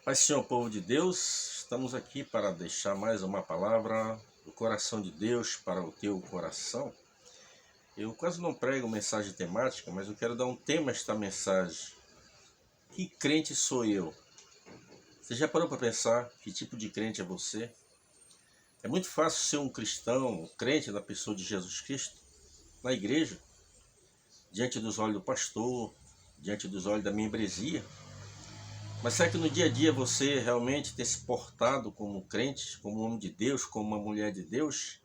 Pai, Senhor, povo de Deus, estamos aqui para deixar mais uma palavra do coração de Deus para o teu coração. Eu quase não prego mensagem temática, mas eu quero dar um tema a esta mensagem. Que crente sou eu? Você já parou para pensar que tipo de crente é você? É muito fácil ser um cristão, um crente da pessoa de Jesus Cristo, na igreja, diante dos olhos do pastor, diante dos olhos da membresia. Mas será que no dia a dia você realmente tem se portado como crente, como um homem de Deus, como uma mulher de Deus?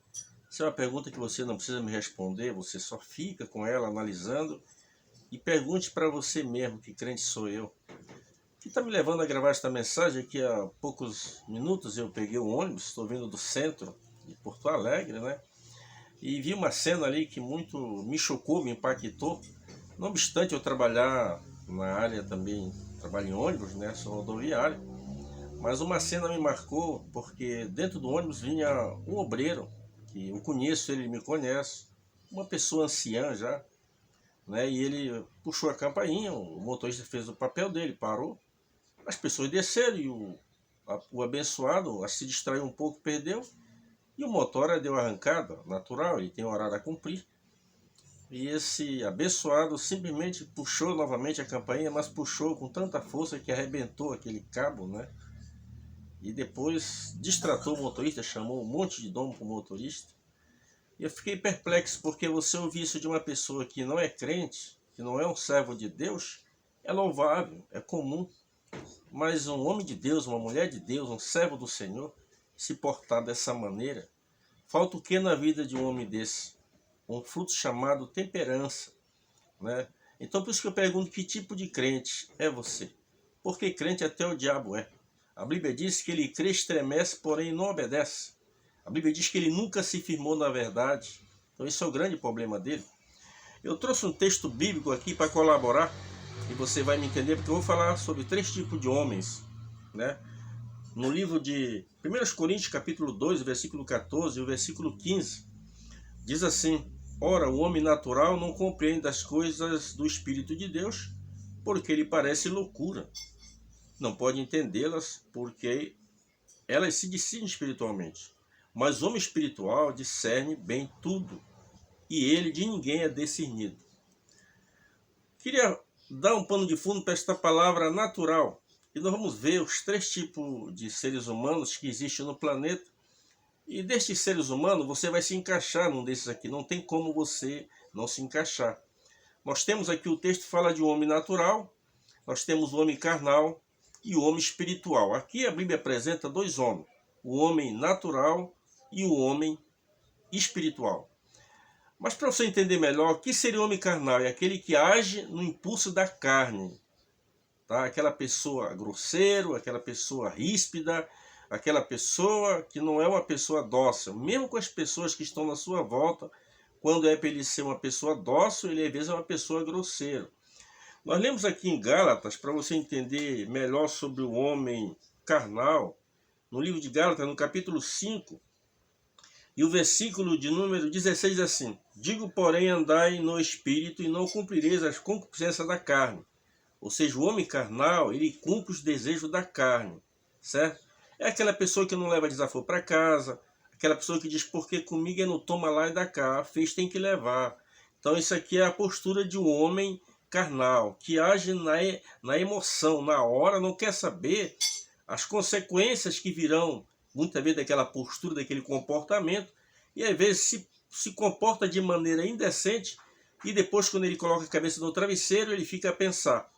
Essa é uma pergunta que você não precisa me responder, você só fica com ela analisando e pergunte para você mesmo: que crente sou eu? O que está me levando a gravar esta mensagem é que há poucos minutos eu peguei um ônibus, estou vindo do centro de Porto Alegre, né? E vi uma cena ali que muito me chocou, me impactou. Não obstante eu trabalhar na área também, trabalho em ônibus, né? Sou rodoviário. Mas uma cena me marcou porque dentro do ônibus vinha um obreiro, que eu conheço, ele me conhece, uma pessoa anciã já, né? E ele puxou a campainha, o motorista fez o papel dele, parou. As pessoas desceram e o abençoado se distraiu um pouco, perdeu. E o motora deu arrancada, natural, ele tem um horário a cumprir. E esse abençoado simplesmente puxou novamente a campainha, mas puxou com tanta força que arrebentou aquele cabo, né? E depois distratou o motorista, chamou um monte de dono para o motorista. E eu fiquei perplexo, porque você ouvir isso de uma pessoa que não é crente, que não é um servo de Deus, é louvável, é comum. Mas um homem de Deus, uma mulher de Deus, um servo do Senhor, se portar dessa maneira, falta o que na vida de um homem desse? Um fruto chamado temperança, né? Então por isso que eu pergunto: que tipo de crente é você? Porque crente até o diabo é. A Bíblia diz que ele crê, estremece, porém não obedece. A Bíblia diz que ele nunca se firmou na verdade. Então esse é o grande problema dele. Eu trouxe um texto bíblico aqui para colaborar, e você vai me entender, porque eu vou falar sobre 3 tipos de homens, né? No livro de 1 Coríntios, capítulo 2, versículo 14 e o versículo 15, diz assim: ora, o homem natural não compreende as coisas do Espírito de Deus, porque lhe parece loucura. Não pode entendê-las, porque elas se decidem espiritualmente. Mas o homem espiritual discerne bem tudo, e ele de ninguém é discernido. Queria dar um pano de fundo para esta palavra natural. E nós vamos ver os 3 tipos de seres humanos que existem no planeta. E destes seres humanos, você vai se encaixar num desses aqui. Não tem como você não se encaixar. Nós temos aqui, o texto fala de um homem natural, nós temos o homem carnal e o homem espiritual. Aqui a Bíblia apresenta 2 homens: o homem natural e o homem espiritual. Mas para você entender melhor, o que seria o homem carnal? É aquele que age no impulso da carne, tá? Aquela pessoa grosseiro, aquela pessoa ríspida, aquela pessoa que não é uma pessoa dócil. Mesmo com as pessoas que estão na sua volta, quando é para ele ser uma pessoa dócil, ele às vezes é uma pessoa grosseira. Nós lemos aqui em Gálatas, para você entender melhor sobre o homem carnal, no livro de Gálatas, no capítulo 5, e o versículo de número 16 diz assim: digo, porém, andai no Espírito, e não cumprireis as concupiscências da carne. Ou seja, o homem carnal, ele cumpre os desejos da carne, certo? É aquela pessoa que não leva desaforo para casa, aquela pessoa que diz: porque comigo é no toma lá e dá cá, fez tem que levar. Então isso aqui é a postura de um homem carnal, que age na emoção, na hora, não quer saber as consequências que virão, muitas vezes, daquela postura, daquele comportamento, e às vezes se comporta de maneira indecente, e depois, quando ele coloca a cabeça no travesseiro, ele fica a pensar: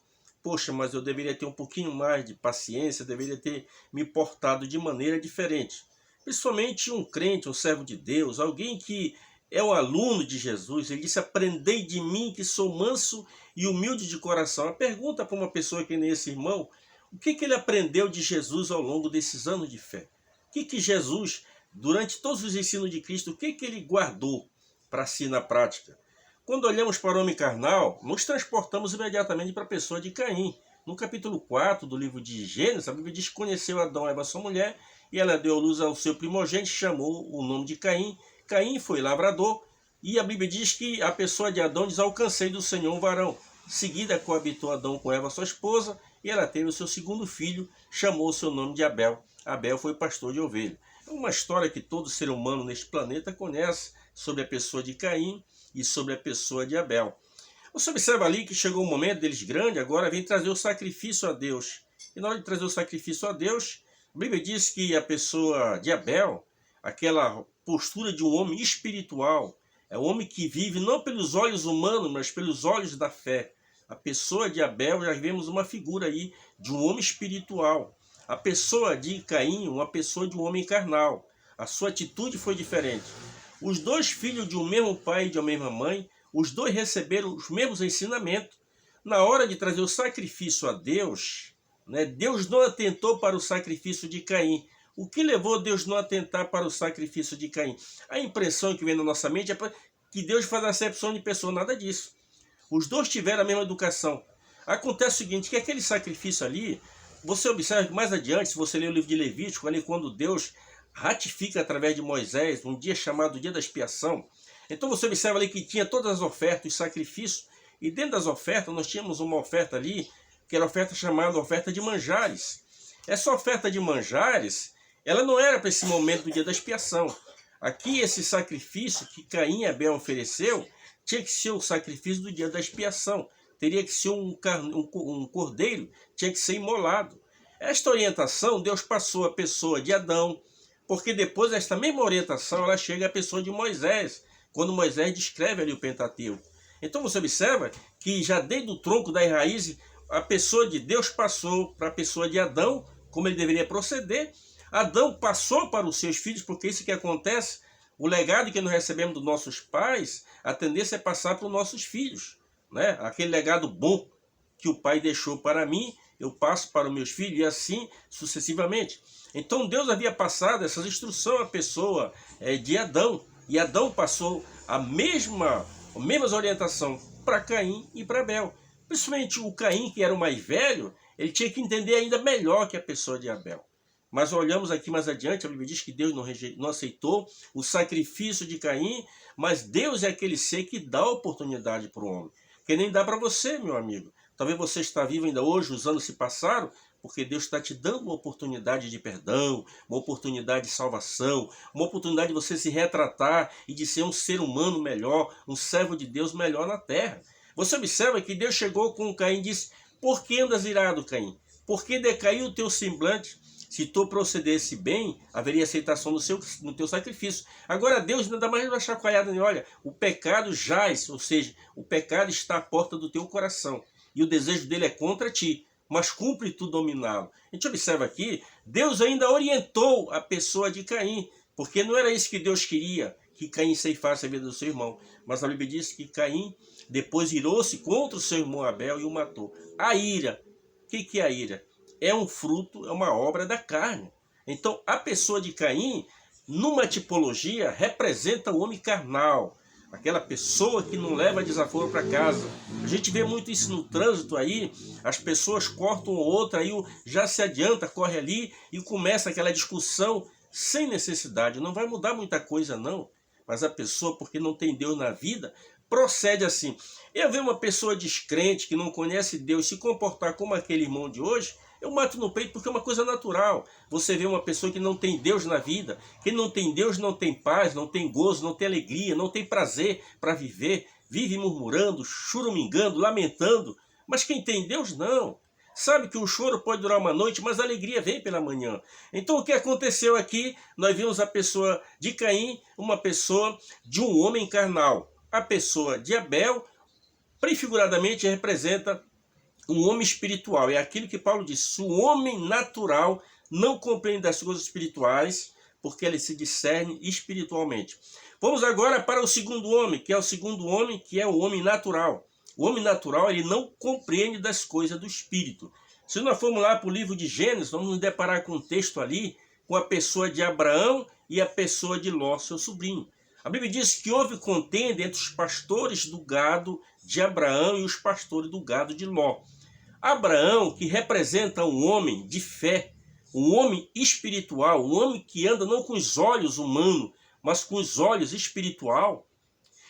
poxa, mas eu deveria ter um pouquinho mais de paciência, deveria ter me portado de maneira diferente. Principalmente um crente, um servo de Deus, alguém que é um aluno de Jesus. Ele disse: aprendei de mim, que sou manso e humilde de coração. A pergunta para uma pessoa que nem esse irmão: o que ele aprendeu de Jesus ao longo desses anos de fé? O que Jesus, durante todos os ensinos de Cristo, o que ele guardou para si na prática? Quando olhamos para o homem carnal, nos transportamos imediatamente para a pessoa de Caim. No capítulo 4 do livro de Gênesis, a Bíblia diz que conheceu Adão e Eva, sua mulher, e ela deu à luz ao seu primogênito, chamou o nome de Caim. Caim foi lavrador, e a Bíblia diz que a pessoa de Adão diz: alcancei do Senhor um varão. Em seguida coabitou Adão com Eva, sua esposa, e ela teve o seu segundo filho, chamou o seu nome de Abel. Abel foi pastor de ovelha. É uma história que todo ser humano neste planeta conhece sobre a pessoa de Caim e sobre a pessoa de Abel. Você observa ali que chegou o momento deles grande, agora vem trazer o sacrifício a Deus. E na hora de trazer o sacrifício a Deus, a Bíblia diz que a pessoa de Abel, aquela postura de um homem espiritual, é um homem que vive não pelos olhos humanos, mas pelos olhos da fé. A pessoa de Abel, já vemos uma figura aí de um homem espiritual. A pessoa de Caim, uma pessoa de um homem carnal. A sua atitude foi diferente. Os dois filhos de um mesmo pai e de uma mesma mãe, os dois receberam os mesmos ensinamentos. Na hora de trazer o sacrifício a Deus, né, Deus não atentou para o sacrifício de Caim. O que levou Deus não atentar para o sacrifício de Caim? A impressão que vem na nossa mente é que Deus faz acepção de pessoa, nada disso. Os dois tiveram a mesma educação. Acontece o seguinte, que aquele sacrifício ali, você observa que mais adiante, se você ler o livro de Levítico, ali quando Deus ratifica através de Moisés, um dia chamado Dia da Expiação, então você observa ali que tinha todas as ofertas, os sacrifícios, e dentro das ofertas nós tínhamos uma oferta ali, que era a oferta chamada oferta de manjares. Essa oferta de manjares, ela não era para esse momento do Dia da Expiação. Aqui esse sacrifício que Caim e Abel ofereceu, tinha que ser o sacrifício do Dia da Expiação. Teria que ser um cordeiro, tinha que ser imolado. Esta orientação Deus passou à pessoa de Adão, porque depois esta mesma orientação ela chega à pessoa de Moisés, quando Moisés descreve ali o Pentateuco. Então você observa que já desde o tronco das raízes, a pessoa de Deus passou para a pessoa de Adão, como ele deveria proceder. Adão passou para os seus filhos, porque isso que acontece, o legado que nós recebemos dos nossos pais, a tendência é passar para os nossos filhos, né? Aquele legado bom que o pai deixou para mim, eu passo para os meus filhos e assim sucessivamente. Então Deus havia passado essas instruções à pessoa de Adão, e Adão passou a mesma orientação para Caim e para Abel. Principalmente o Caim, que era o mais velho, ele tinha que entender ainda melhor que a pessoa de Abel. Mas olhamos aqui mais adiante, a Bíblia diz que Deus não aceitou o sacrifício de Caim, mas Deus é aquele ser que dá oportunidade para o homem. Que nem dá para você, meu amigo. Talvez você está vivo ainda hoje, os anos se passaram, porque Deus está te dando uma oportunidade de perdão, uma oportunidade de salvação, uma oportunidade de você se retratar e de ser um ser humano melhor, um servo de Deus melhor na terra. Você observa que Deus chegou com Caim e disse: por que andas irado, Caim? Por que decaiu o teu semblante? Se tu procedesse bem, haveria aceitação no teu sacrifício. Agora Deus ainda dá mais uma chacoalhada nele. Olha, o pecado jaz, ou seja, o pecado está à porta do teu coração. E o desejo dele é contra ti, mas cumpre tu dominá-lo. A gente observa aqui, Deus ainda orientou a pessoa de Caim, porque não era isso que Deus queria, que Caim ceifasse a vida do seu irmão. Mas a Bíblia diz que Caim depois irou-se contra o seu irmão Abel e o matou. A ira. O que é a ira? É um fruto, é uma obra da carne. Então, a pessoa de Caim, numa tipologia, representa o homem carnal. Aquela pessoa que não leva desaforo para casa. A gente vê muito isso no trânsito aí, as pessoas cortam o outro, aí já se adianta, corre ali e começa aquela discussão sem necessidade. Não vai mudar muita coisa não, mas a pessoa, porque não tem Deus na vida, procede assim. Eu ver uma pessoa descrente, que não conhece Deus, se comportar como aquele irmão de hoje, eu mato no peito porque é uma coisa natural. Você vê uma pessoa que não tem Deus na vida, que não tem Deus, não tem paz, não tem gozo, não tem alegria, não tem prazer para viver, vive murmurando, churumingando, lamentando. Mas quem tem Deus, não. Sabe que o choro pode durar uma noite, mas a alegria vem pela manhã. Então o que aconteceu aqui? Nós vimos a pessoa de Caim, uma pessoa de um homem carnal. A pessoa de Abel, prefiguradamente, representa um homem espiritual. É aquilo que Paulo disse: o homem natural não compreende as coisas espirituais, porque ele se discerne espiritualmente. Vamos agora para o segundo homem, que é o segundo homem, que é o homem natural. O homem natural, ele não compreende das coisas do espírito. Se nós formos lá para o livro de Gênesis, vamos nos deparar com um texto ali, com a pessoa de Abraão e a pessoa de Ló, seu sobrinho. A Bíblia diz que houve contenda entre os pastores do gado de Abraão e os pastores do gado de Ló. Abraão, que representa um homem de fé, um homem espiritual, um homem que anda não com os olhos humanos, mas com os olhos espiritual,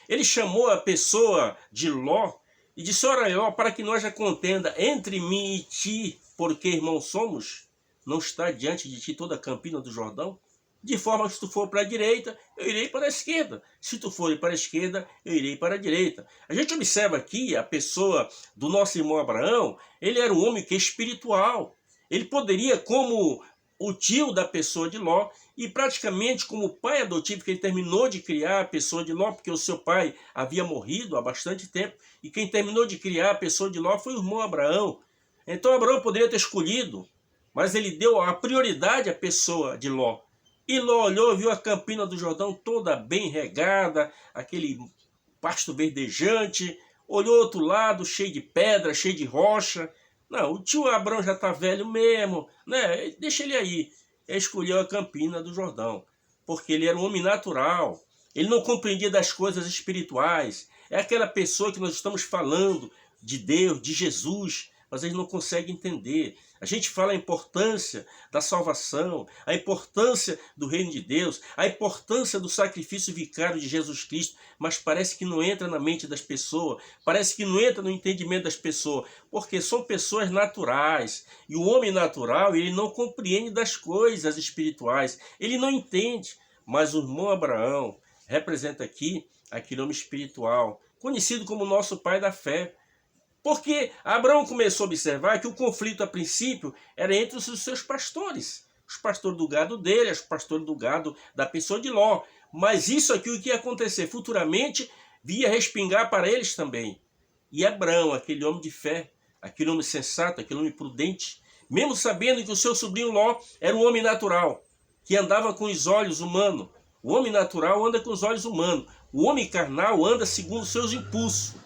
ele chamou a pessoa de Ló e disse: ora, Ló, para que não haja contenda entre mim e ti, porque irmãos somos, não está diante de ti toda a campina do Jordão? De forma que se tu for para a direita, eu irei para a esquerda. Se tu for para a esquerda, eu irei para a direita. A gente observa aqui a pessoa do nosso irmão Abraão, ele era um homem que é espiritual. Ele poderia, como o tio da pessoa de Ló, e praticamente como pai adotivo, que ele terminou de criar a pessoa de Ló, porque o seu pai havia morrido há bastante tempo, e quem terminou de criar a pessoa de Ló foi o irmão Abraão. Então Abraão poderia ter escolhido, mas ele deu a prioridade à pessoa de Ló. E Ló olhou, viu a campina do Jordão toda bem regada, aquele pasto verdejante, olhou outro lado, cheio de pedra, cheio de rocha. Não, o tio Abraão já está velho mesmo, né? Deixa ele aí. Ele escolheu a campina do Jordão, porque ele era um homem natural. Ele não compreendia das coisas espirituais. É aquela pessoa que nós estamos falando de Deus, de Jesus, mas eles não conseguem entender. A gente fala a importância da salvação, a importância do reino de Deus, a importância do sacrifício vicário de Jesus Cristo, mas parece que não entra na mente das pessoas, parece que não entra no entendimento das pessoas, porque são pessoas naturais. E o homem natural, ele não compreende das coisas espirituais, ele não entende. Mas o irmão Abraão representa aqui aquele homem espiritual, conhecido como nosso pai da fé. Porque Abraão começou a observar que o conflito, a princípio, era entre os seus pastores. Os pastores do gado dele, os pastores do gado da pessoa de Ló. Mas isso aqui, o que ia acontecer futuramente, via respingar para eles também. E Abraão, aquele homem de fé, aquele homem sensato, aquele homem prudente, mesmo sabendo que o seu sobrinho Ló era um homem natural, que andava com os olhos humanos. O homem natural anda com os olhos humanos. O homem carnal anda segundo os seus impulsos.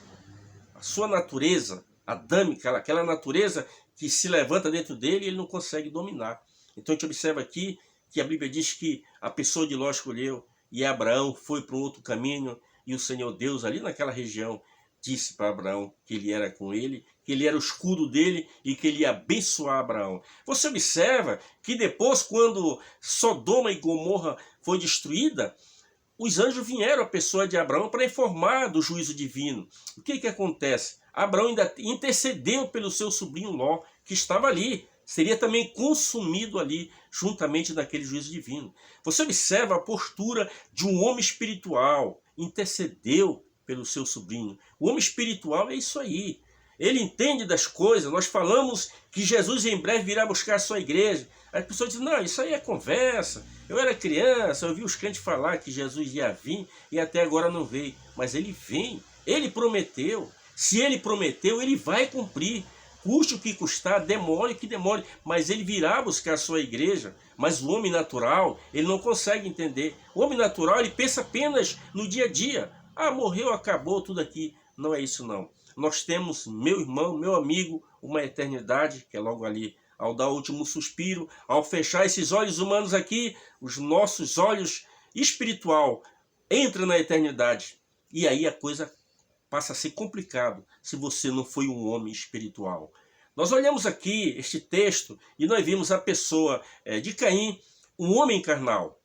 A sua natureza adâmica, aquela natureza que se levanta dentro dele, ele não consegue dominar. Então a gente observa aqui que a Bíblia diz que a pessoa de Ló escolheu e Abraão foi para um outro caminho, e o Senhor Deus ali naquela região disse para Abraão que ele era com ele, que ele era o escudo dele e que ele ia abençoar Abraão. Você observa que depois, quando Sodoma e Gomorra foi destruída, os anjos vieram à pessoa de Abraão para informar do juízo divino. O que acontece? Abraão ainda intercedeu pelo seu sobrinho Ló, que estava ali. Seria também consumido ali, juntamente naquele juízo divino. Você observa a postura de um homem espiritual. Intercedeu pelo seu sobrinho. O homem espiritual é isso aí. Ele entende das coisas. Nós falamos que Jesus em breve virá buscar a sua igreja. As pessoas dizem, não, isso aí é conversa. Eu era criança, eu vi os crentes falar que Jesus ia vir e até agora não veio. Mas ele vem, ele prometeu. Se ele prometeu, ele vai cumprir. Custe o que custar, demore o que demore. Mas ele virá buscar a sua igreja. Mas o homem natural, ele não consegue entender. O homem natural, ele pensa apenas no dia a dia. Ah, morreu, acabou, tudo aqui. Não é isso não. Nós temos, meu irmão, meu amigo, uma eternidade, que é logo ali, ao dar o último suspiro, ao fechar esses olhos humanos aqui, os nossos olhos espiritual entram na eternidade. E aí a coisa passa a ser complicado se você não foi um homem espiritual. Nós olhamos aqui este texto e nós vimos a pessoa de Caim, um homem carnal.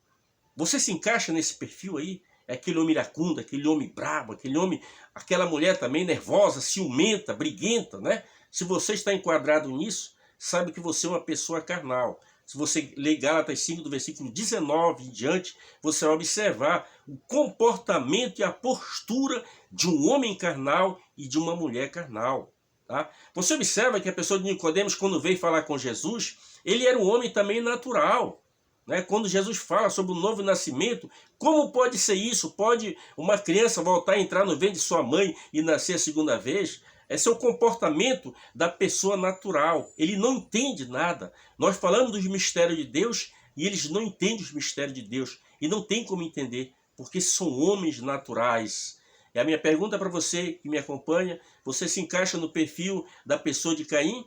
Você se encaixa nesse perfil aí? É aquele homem iracundo, aquele homem brabo, aquele homem, aquela mulher também nervosa, ciumenta, briguenta, né? Se você está enquadrado nisso, sabe que você é uma pessoa carnal. Se você ler Gálatas 5, do versículo 19 em diante, você vai observar o comportamento e a postura de um homem carnal e de uma mulher carnal. Tá? Você observa que a pessoa de Nicodemos, quando veio falar com Jesus, ele era um homem também natural. Né? Quando Jesus fala sobre o novo nascimento, como pode ser isso? Pode uma criança voltar a entrar no ventre de sua mãe e nascer a segunda vez? Esse é o comportamento da pessoa natural. Ele não entende nada. Nós falamos dos mistérios de Deus e eles não entendem os mistérios de Deus. E não tem como entender, porque são homens naturais. E a minha pergunta para você que me acompanha, você se encaixa no perfil da pessoa de Caim,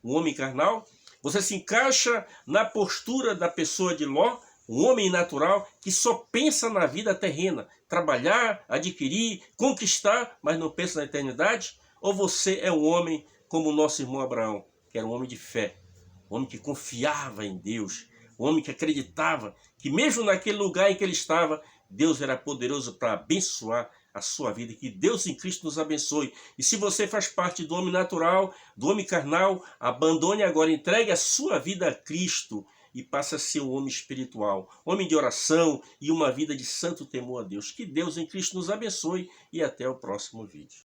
um homem carnal? Você se encaixa na postura da pessoa de Ló, um homem natural que só pensa na vida terrena, trabalhar, adquirir, conquistar, mas não pensa na eternidade? Ou você é um homem como o nosso irmão Abraão, que era um homem de fé, um homem que confiava em Deus, um homem que acreditava que mesmo naquele lugar em que ele estava, Deus era poderoso para abençoar a sua vida. Que Deus em Cristo nos abençoe. E se você faz parte do homem natural, do homem carnal, abandone agora, entregue a sua vida a Cristo e passe a ser um homem espiritual, homem de oração e uma vida de santo temor a Deus. Que Deus em Cristo nos abençoe e até o próximo vídeo.